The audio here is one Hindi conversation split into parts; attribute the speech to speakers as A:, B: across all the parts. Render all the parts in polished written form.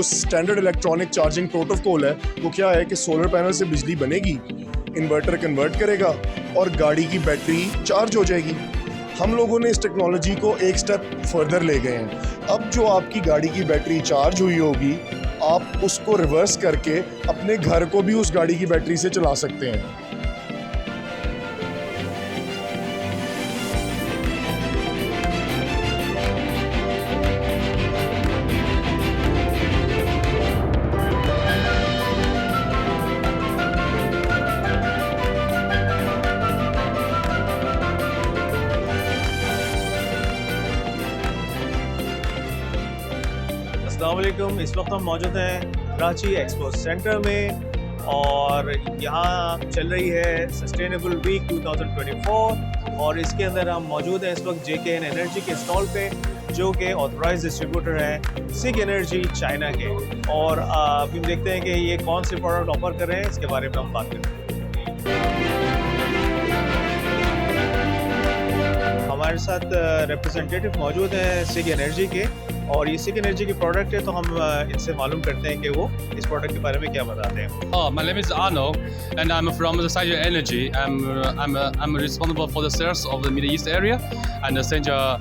A: जो स्टैंडर्ड इलेक्ट्रॉनिक चार्जिंग प्रोटोकॉल है वो क्या है कि सोलर पैनल से बिजली बनेगी, इन्वर्टर कन्वर्ट करेगा और गाड़ी की बैटरी चार्ज हो जाएगी। हम लोगों ने इस टेक्नोलॉजी को एक स्टेप फर्दर ले गए हैं। अब जो आपकी गाड़ी की बैटरी चार्ज हुई होगी, आप उसको रिवर्स करके अपने घर को भी उस गाड़ी की बैटरी से चला सकते हैं।
B: अस्सलामुअलैकुम। इस वक्त हम मौजूद हैं कराची एक्सपो सेंटर में और यहाँ चल रही है सस्टेनेबल वीक 2024 और इसके अंदर हम मौजूद हैं इस वक्त JKN एनर्जी के स्टॉल पे, जो कि ऑथराइज डिस्ट्रीब्यूटर हैं सिग एनर्जी चाइना के। और अभी हम देखते हैं कि ये कौन से प्रोडक्ट ऑफर कर रहे हैं, इसके बारे में हम बात करते हैं। हमारे साथ रिप्रेजेंटेटिव मौजूद हैं सिग एनर्जी के और ये सिग एनर्जी की प्रोडक्ट है, तो हम इनसे मालूम करते हैं कि वो इस प्रोडक्ट के बारे में क्या बताते हैं।
C: My name is Arno, and I'm from the Saja Energy. I'm responsible for the sales of the Middle East area and the Central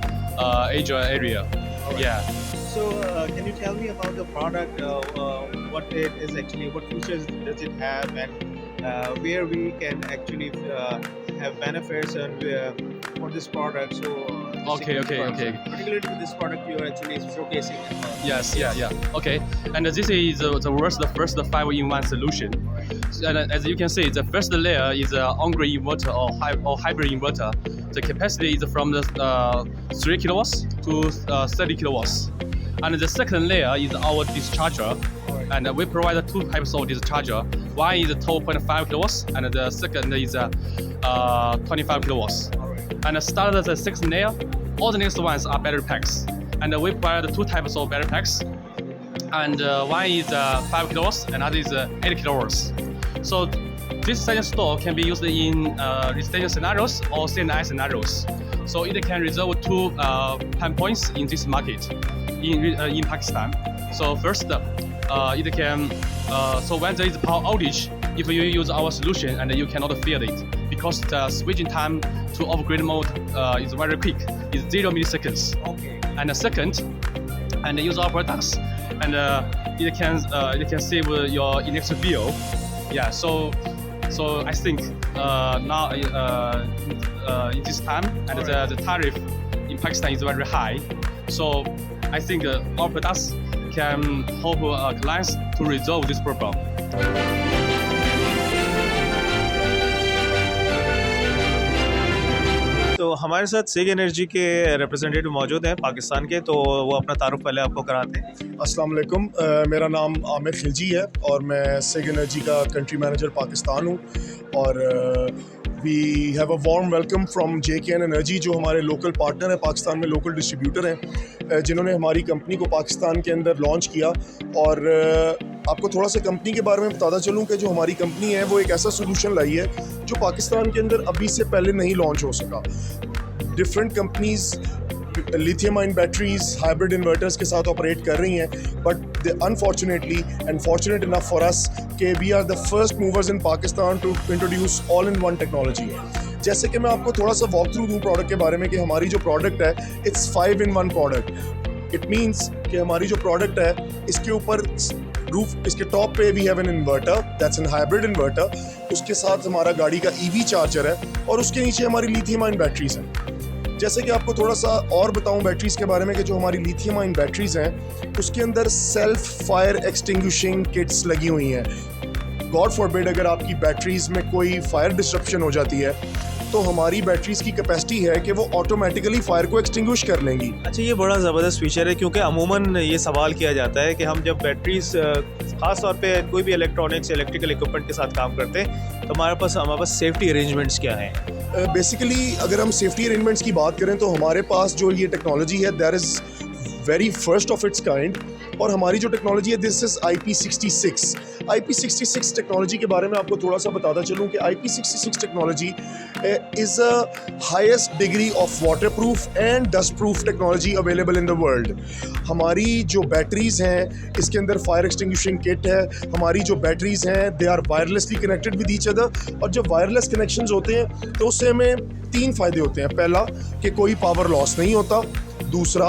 C: Asia area.
B: Alright.
C: Yeah.
B: So can you tell me about the product? What it is actually, what features does it have, and where we can actually have benefits and for this product? So
C: Okay.
B: particularly for this product, you are actually showcasing it.
C: Yes. Yeah. Okay. And this is the first 5-in-1 solution. And as you can see, the first layer is an on-grid inverter or hybrid inverter. The capacity is from the 3 kilowatts to 30 kilowatts. And the second layer is our discharger.
B: Alright.
C: And we provide two types of discharger. One is 12.5 kilowatts, and the second is 25 kilowatts.
B: Alright.
C: And started the sixth layer. All the next ones are battery packs, and we provide two types of battery packs. And one is 5 kilowatts, and other is 8 kilowatts. So this second store can be used in residential scenarios or CNI scenarios. So it can resolve two pain points in this market in Pakistan. So first, it can so when there is power outage, if you use our solution and you cannot feel it because the switching time to off-grid mode is very quick, it's 0 milliseconds.
B: Okay.
C: And the second, and use our products, and it can save your electric bill. Yeah. So I think now in this time, and the tariff in Pakistan is very high. So I think our products can help clients to resolve this problem.
B: तो हमारे साथ सिग एनर्जी के रिप्रेजेंटेटिव मौजूद हैं पाकिस्तान के, तो वो अपना तारुफ पहले आपको कराते हैं।
A: अस्सलाम वालेकुम, मेरा नाम आमिर खिलजी है और मैं सिग एनर्जी का कंट्री मैनेजर पाकिस्तान हूँ। और we have a warm welcome from JKN energy, जो हमारे लोकल पार्टनर है, पाकिस्तान में लोकल डिस्ट्रीब्यूटर हैं, जिन्होंने हमारी कंपनी को पाकिस्तान के अंदर लॉन्च किया। और आपको थोड़ा सा कंपनी के बारे में बताता चलूँ कि जो हमारी कंपनी है वो एक ऐसा सोल्यूशन लाई है जो पाकिस्तान के अंदर अभी से पहले नहीं लॉन्च हो सका। Different companies lithium ion batteries, hybrid inverters के साथ ऑपरेट कर रही हैं, but unfortunately and fortunate enough for us कि we are the first movers in Pakistan to introduce all in one technology. जैसे कि मैं आपको थोड़ा सा वॉक थ्रू दूँ प्रोडक्ट के बारे में कि हमारी जो प्रोडक्ट है it's 5-in-1 product. It means कि हमारी जो प्रोडक्ट है इसके ऊपर रूफ, इसके टॉप पे we have an inverter, that's an hybrid inverter, उसके साथ हमारा गाड़ी का EV चार्जर है और उसके नीचे हमारी लिथियम आयन बैटरीज हैं। जैसे कि आपको थोड़ा सा और बताऊं बैटरीज के बारे में कि जो हमारी लिथियम आयन बैटरीज हैं उसके अंदर सेल्फ फायर एक्सटिंग्विशिंग किट्स लगी हुई हैं। गॉड फॉरबिड अगर आपकी बैटरीज में कोई फायर डिस्ट्रप्शन हो जाती है तो हमारी बैटरीज की कैपेसिटी है कि वो ऑटोमेटिकली फायर को एक्सटिंग्विश कर लेंगी।
B: अच्छा, ये बड़ा ज़बरदस्त फीचर है, क्योंकि अमूमन ये सवाल किया जाता है कि हम जब बैटरीज ख़ास तौर पे कोई भी इलेक्ट्रॉनिक्स इलेक्ट्रिकल इक्विपमेंट के साथ काम करते हैं तो हमारे पास सेफ्टी अरेंजमेंट्स क्या हैं?
A: बेसिकली अगर हम सेफ्टी अरेंजमेंट्स की बात करें तो हमारे पास जो ये टेक्नोलॉजी है there is very first of its kind. और हमारी जो टेक्नोलॉजी है this is IP66। IP66 technology के बारे में आपको थोड़ा सा बताता चलूँ कि IP66 technology is a highest degree of water proof and dust proof technology available in the world. हमारी जो बैटरीज़ हैं इसके अंदर फायर एक्सटिंग्विशिंग किट है। हमारी जो बैटरीज़ हैं they are wirelessly connected with each other. और जब वायरलेस कनेक्शंस होते हैं तो उससे हमें 3 फ़ायदे होते हैं। पहला कि कोई पावर लॉस नहीं होता। दूसरा,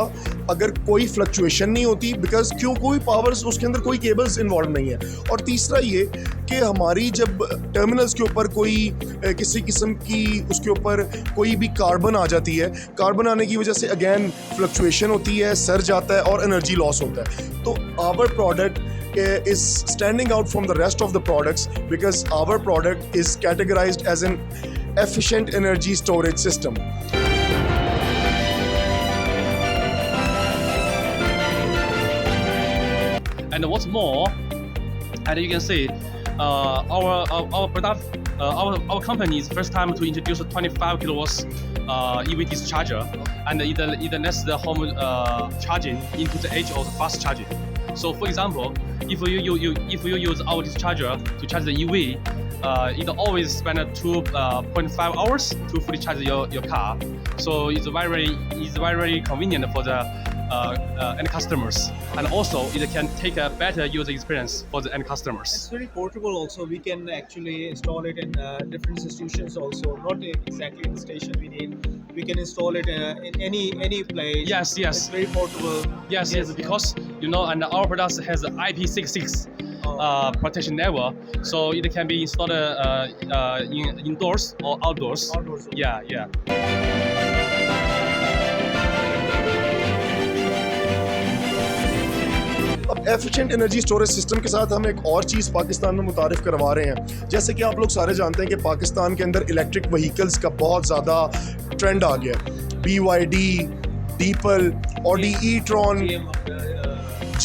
A: अगर कोई फ्लक्चुएशन नहीं होती बिकॉज क्यों कोई पावर्स उसके अंदर कोई केबल्स इन्वॉल्व नहीं है। और तीसरा ये कि हमारी जब टर्मिनल्स के ऊपर कोई किसी किस्म की उसके ऊपर कोई भी कार्बन आ जाती है, कार्बन आने की वजह से अगेन फ्लक्चुएशन होती है, सर्ज आता है और एनर्जी लॉस होता है। तो our product is standing out from the rest of the products because our product is categorized as an efficient energy storage system.
C: And what's more, and you can see, our product, our company is first time to introduce a 25 kilowatts EV discharger, and it lets the home charging into the edge of the fast charging. So, for example, if you use our discharger to charge the EV, it always spend 2.5 hours to fully charge your car. So it's very convenient for the end customers, and also it can take a better user experience for the end customers.
B: It's very portable also. We can actually install it in different institutions also, not exactly in the station we need. We can install it in any place.
C: Yes.
B: It's very portable.
C: Yes, because and our product has IP66 protection level, so it can be installed indoors or outdoors.
B: Outdoors.
C: Yeah.
A: अब एफिशिएंट एनर्जी स्टोरेज सिस्टम के साथ हम एक और चीज़ पाकिस्तान में मुतारिफ करवा रहे हैं। जैसे कि आप लोग सारे जानते हैं कि पाकिस्तान के अंदर इलेक्ट्रिक व्हीकल्स का बहुत ज़्यादा ट्रेंड आ गया है। BYD, डीपल, ऑडी ई-ट्रॉन,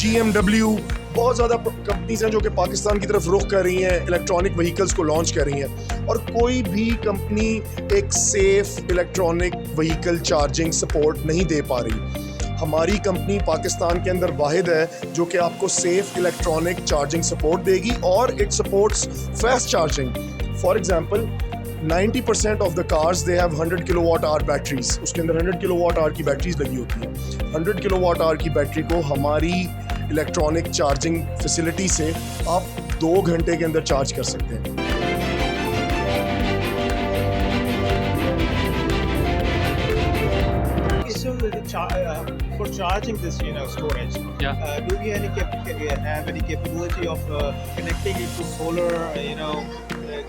A: GMW, बहुत ज़्यादा कंपनीज हैं जो कि पाकिस्तान की तरफ रुख कर रही हैं, इलेक्ट्रॉनिक व्हीकल्स को लॉन्च कर रही हैं। और कोई भी कंपनी एक safe electronic vehicle charging support नहीं दे पा रही। हमारी कंपनी पाकिस्तान के अंदर वाहिद है जो कि आपको सेफ इलेक्ट्रॉनिक चार्जिंग सपोर्ट देगी और it supports fast charging. For example 90% of the cars they have 100 kilowatt hour batteries. उसके अंदर 100 किलोवाट आवर की बैटरीज लगी होती हैं। 100 किलोवाट आवर की बैटरी को हमारी इलेक्ट्रॉनिक चार्जिंग फैसिलिटी से आप 2 घंटे के अंदर चार्ज कर सकते हैं।
B: For charging this, storage.
C: Yeah.
B: Do we have any capability of connecting it to solar,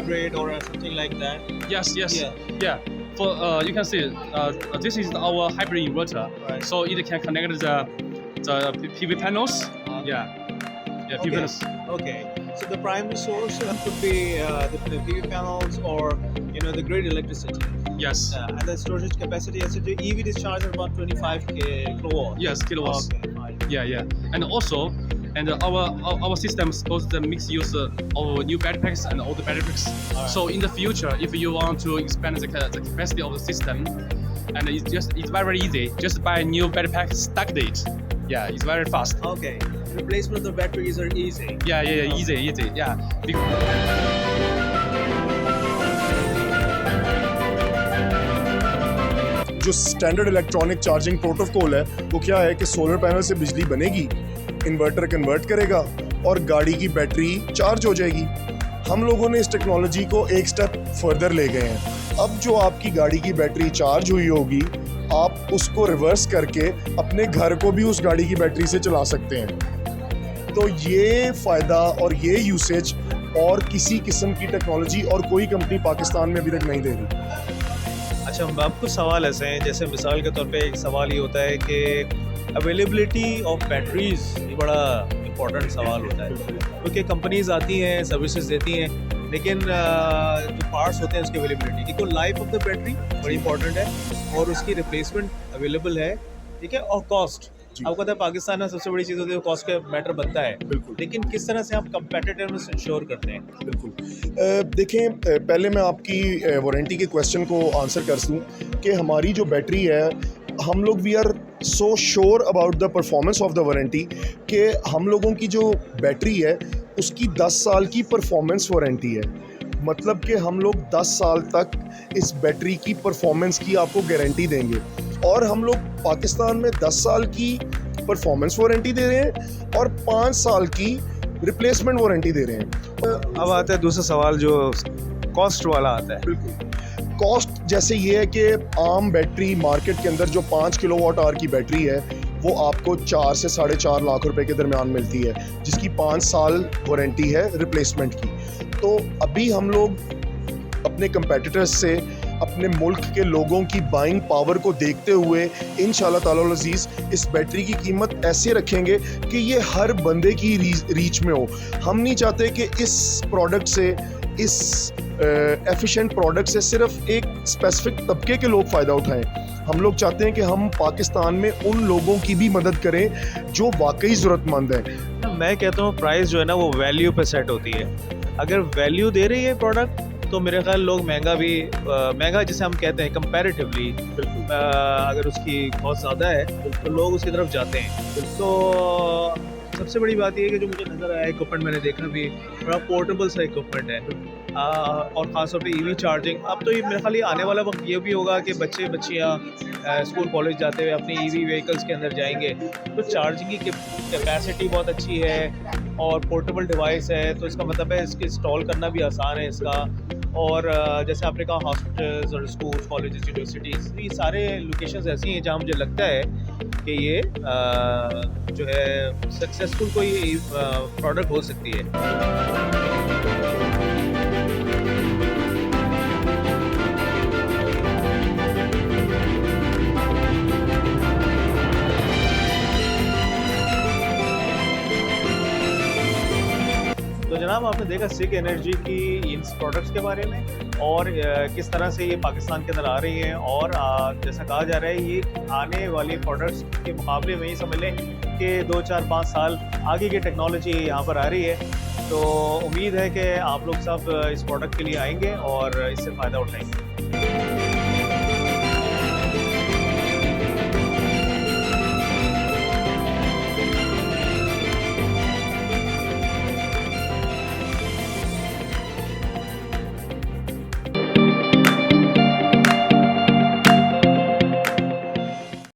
B: grid or something like that?
C: Yes.
B: Yeah.
C: For you can see, this is our hybrid inverter,
B: Right.
C: so it can connect the PV panels. Yeah, PV panels.
B: Okay. So the primary source could be the PV panels or the grid electricity.
C: Yes.
B: And the storage capacity, as the EV discharger about 25 kilowatts.
C: Yes, kilowatts.
B: Okay, fine.
C: Yeah. And also, our system supports the mixed use of new battery packs and older battery packs.
B: Alright.
C: So in the future, if you want to expand the capacity of the system, and it's very easy. Just buy a new battery pack, stack it. Yeah, it's very fast.
B: Okay. Replacement of the batteries are easy.
C: Yeah, easy. Yeah.
A: जो स्टैंडर्ड इलेक्ट्रॉनिक चार्जिंग प्रोटोकॉल है वो क्या है कि सोलर पैनल से बिजली बनेगी, इन्वर्टर कन्वर्ट करेगा और गाड़ी की बैटरी चार्ज हो जाएगी। हम लोगों ने इस टेक्नोलॉजी को एक स्टेप फर्दर ले गए हैं। अब जो आपकी गाड़ी की बैटरी चार्ज हुई होगी आप उसको रिवर्स करके अपने घर को भी उस गाड़ी की बैटरी से चला सकते हैं। तो ये फ़ायदा और ये यूसेज और किसी किस्म की टेक्नोलॉजी और कोई कंपनी पाकिस्तान में अभी तक नहीं दे रही।
B: अच्छा, अब कुछ सवाल ऐसे हैं, जैसे मिसाल के तौर पे एक सवाल ये होता है कि अवेलेबिलिटी ऑफ बैटरीज ये बड़ा इम्पोर्टेंट सवाल होता है, क्योंकि कंपनीज आती हैं, सर्विसेज देती हैं, लेकिन जो पार्ट्स होते हैं उसकी अवेलेबिलिटी, एक तो लाइफ ऑफ द बैटरी बड़ी इंपॉर्टेंट है और उसकी रिप्लेसमेंट अवेलेबल है, ठीक है, और कॉस्ट। आपको पता है पाकिस्तान में सबसे बड़ी चीज़ होती है कॉस्ट का मैटर बनता है,
A: बिल्कुल।
B: लेकिन किस तरह से आप कंपेटिटिवनेस इंश्योर करते हैं?
A: बिल्कुल। देखें, पहले मैं आपकी वारंटी के क्वेश्चन को आंसर कर दूं कि हमारी जो बैटरी है हम लोग we are so sure about the performance of the warranty कि हम लोगों की जो बैटरी है उसकी 10 साल की परफॉर्मेंस वारंटी है। मतलब कि हम लोग 10 साल तक इस बैटरी की परफॉर्मेंस की आपको गारंटी देंगे, और हम लोग पाकिस्तान में 10 साल की परफॉर्मेंस वारंटी दे रहे हैं और 5 साल की रिप्लेसमेंट वारंटी दे रहे हैं।
B: अब आता है दूसरा सवाल जो कॉस्ट वाला आता है।
A: बिल्कुल, कॉस्ट जैसे ये है कि आम बैटरी मार्केट के अंदर जो 5 किलोवाट आवर की बैटरी है वो आपको 4 से 4.5 लाख रुपए के दरमियान मिलती है, जिसकी 5 साल वारंटी है रिप्लेसमेंट की। तो अभी हम लोग अपने कंपेटिटर्स से अपने मुल्क के लोगों की बाइंग पावर को देखते हुए इंशाल्लाह ताला अज़ीज़ इस बैटरी की कीमत ऐसे रखेंगे कि ये हर बंदे की रीच में हो। हम नहीं चाहते कि इस प्रोडक्ट से, इस एफिशिएंट प्रोडक्ट से सिर्फ एक स्पेसिफिक तबके के लोग फ़ायदा उठाएं। हम लोग चाहते हैं कि हम पाकिस्तान में उन लोगों की भी मदद करें जो वाकई ज़रूरतमंद हैं।
B: मैं कहता हूँ प्राइस जो है ना वो वैल्यू पे सेट होती है। अगर वैल्यू दे रही है प्रोडक्ट तो मेरे ख्याल लोग महंगा जिसे हम कहते हैं कंपैरेटिवली, अगर उसकी बहुत ज़्यादा है तो लोग उसकी तरफ जाते हैं। तो सबसे बड़ी बात यह है कि जो मुझे नज़र आया इक्विपमेंट मैंने देखा भी बड़ा पोर्टेबल सा इक्विपमेंट है, और ख़ासतौर पे ईवी चार्जिंग। अब तो ये मेरे ख्याल आने वाला वक्त ये भी होगा कि बच्चे बच्चियाँ स्कूल कॉलेज जाते हुए अपनी ईवी व्हीकल्स के अंदर जाएंगे तो चार्जिंग की कैपेसिटी बहुत अच्छी है और पोर्टेबल डिवाइस है, तो इसका मतलब है इसके इंस्टॉल करना भी आसान है इसका। और जैसे आपने कहा हॉस्पिटल्स और स्कूल कॉलेजेस यूनिवर्सिटीज़, ये सारे लोकेशंस ऐसी हैं जहाँ मुझे लगता है कि ये जो है सक्सेसफुल कोई प्रोडक्ट हो सकती है। तो जनाब आपने देखा सिक एनर्जी की इन प्रोडक्ट्स के बारे में और किस तरह से ये पाकिस्तान के अंदर आ रही हैं, और जैसा कहा जा रहा है ये आने वाले प्रोडक्ट्स के मुकाबले में ही समझ लें कि 2, 4, 5 साल आगे की टेक्नोलॉजी यहाँ पर आ रही है। तो उम्मीद है कि आप लोग सब इस प्रोडक्ट के लिए आएंगे और इससे फ़ायदा उठाएंगे।